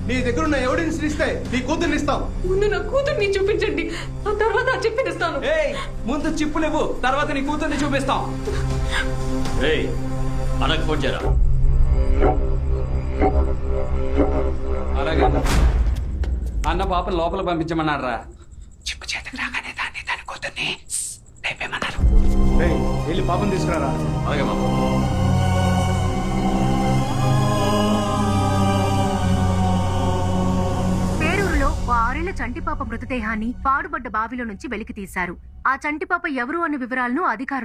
నీ దగ్గర ఉన్న ఎవిడెన్స్ ఇస్తే నీ కూతుర్ని ఇస్తాం. ముందు నా కూతుర్ని చూపించండి, ఆ తర్వాత చెప్పిస్తాను. ఏయ్ ముందు చిప్పులేవు, తర్వాత నీ కూతుర్ని చూపిస్తాం. ఏయ్ అన్నకు ఫోన్ చేయరా. అలాగే అన్న పాపను లోపల పంపించమన్నాడు రా. చిప్పు చేతికి రాగానే దాని కూతుర్ని లేపేమన్నారు. రేయ్ వెళ్ళి పాపం తీసుకురారా. అలాగే మామ. పేరూరులో ఓ 6 ఏళ్ల చంటిపాప మృతదేహాన్ని పాడుబడ్డ బావిలో నుంచి వెలికి తీశారు. ఆ చంటిపాప ఎవరు అన్న వివరాలను అధికారులు